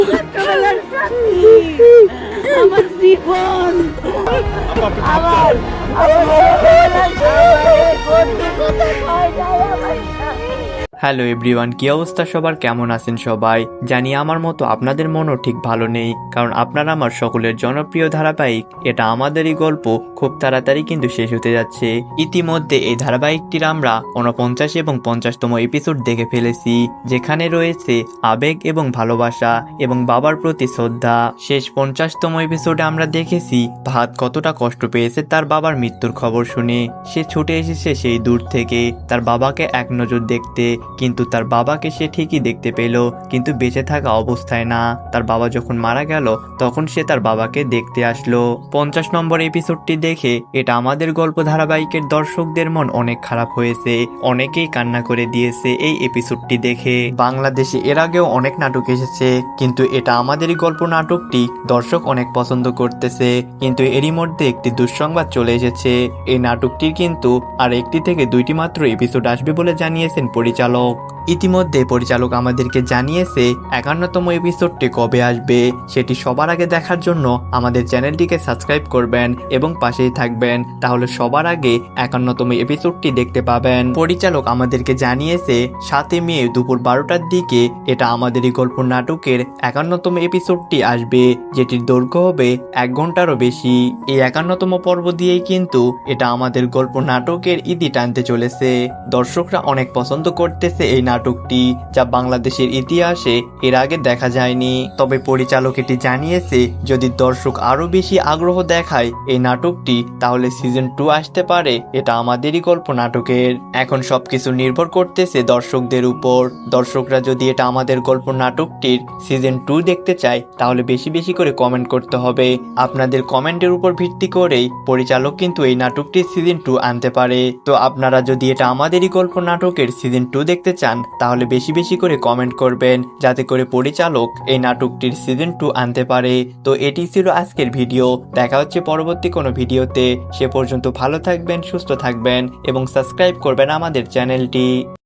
ছোটবেলার সাথী, আমার জীবন, আমার ছোটবেলার বন্ধু কোথায় পাওয়া যায় আমার সাথী। হ্যালো এভরিওয়ান, কি অবস্থা সবার? কেমন আছেন সবাই? জানি আমার মতো আপনাদের মনও ঠিক ভালো নেই, কারণ আপনারা আমার সকলের জনপ্রিয় ধারাবাহিক এটা আমাদেরই গল্প খুব তাড়াতাড়ি কিন্তু শেষ হতে যাচ্ছে। ইতিমধ্যে এই ধারাবাহিকটির আমরা 49 এবং 50তম এপিসোড দেখে ফেলেছি, যেখানে রয়েছে আবেগ এবং ভালোবাসা এবং বাবার প্রতি শ্রদ্ধা। শেষ 50তম এপিসোডে আমরা দেখেছি ভাত কতটা কষ্ট পেয়েছে তার বাবার মৃত্যুর খবর শুনে। সে ছুটে এসেছে সেই দূর থেকে তার বাবাকে এক নজর দেখতে, কিন্তু তার বাবাকে সে ঠিকই দেখতে পেল, কিন্তু বেঁচে থাকা অবস্থায় না। তার বাবা যখন মারা গেল তখন সে তার বাবাকে দেখতে আসলো। 50 নম্বর এপিসোডটি দেখে এটা আমাদের গল্প ধারাবাহিকের দর্শকদের মন অনেক খারাপ হয়েছে, অনেকেই কান্না করে দিয়েছে এই এপিসোডটি দেখে। বাংলাদেশে এর আগেও অনেক নাটক এসেছে, কিন্তু এটা আমাদেরই গল্প নাটকটি দর্শক অনেক পছন্দ করতেছে। কিন্তু এরই মধ্যে একটি দুঃসংবাদ চলে এসেছে, এই নাটকটির কিন্তু আর একটি থেকে দুইটি মাত্র এপিসোড আসবে বলে জানিয়েছেন পরিচালক। ইতিমধ্যে পরিচালক আমাদেরকে জানিয়েছে 51তম এপিসোডটি কবে আসবে সেটি সবার আগে দেখার জন্য আমাদের চ্যানেলটিকে সাবস্ক্রাইব করবেন এবং পাশেই থাকবেন, তাহলে সবার আগে 51তম এপিসোডটি দেখতে পাবেন। পরিচালক আমাদেরকে জানিয়েছে 7 মে দুপুর 12টার দিকে এটা আমাদেরই গল্প নাটকের 51তম এপিসোডটি আসবে, যেটির দৈর্ঘ্য হবে 1 ঘন্টারও বেশি। এই 51তম পর্ব দিয়েই কিন্তু এটা আমাদের গল্প নাটকের ইতি টানতে চলেছে। দর্শকরা অনেক পছন্দ করতেছে এই নাটকটি, যা বাংলাদেশের ইতিহাসে এর আগে দেখা যায়নি। তবে পরিচালক এটি জানিয়েছে যদি দর্শক আরো বেশি আগ্রহ দেখায় এই নাটকটি, তাহলে সিজন 2 আসতে পারে এটা আমাদেরই গল্প নাটকের। এখন সবকিছু নির্ভর করতেছে দর্শকদের উপর। দর্শকরা যদি এটা আমাদের গল্প নাটকটির সিজন 2 দেখতে চায়, তাহলে বেশি বেশি করে কমেন্ট করতে হবে। আপনাদের কমেন্টের উপর ভিত্তি করেই পরিচালক কিন্তু এই নাটকটির সিজন 2 আনতে পারে। তো আপনারা যদি এটা আমাদেরই গল্প নাটকের সিজন 2 দেখতে চান, তাহলে বেশি বেশি করে কমেন্ট করবেন, যাতে করে পরিচালক এই নাটকটির সিজন 2 আনতে পারে। তো এটি ছিল আজকের ভিডিও, দেখা হচ্ছে পরবর্তী কোনো ভিডিওতে। সে পর্যন্ত ভালো থাকবেন, সুস্থ থাকবেন এবং সাবস্ক্রাইব করবেন আমাদের চ্যানেলটি।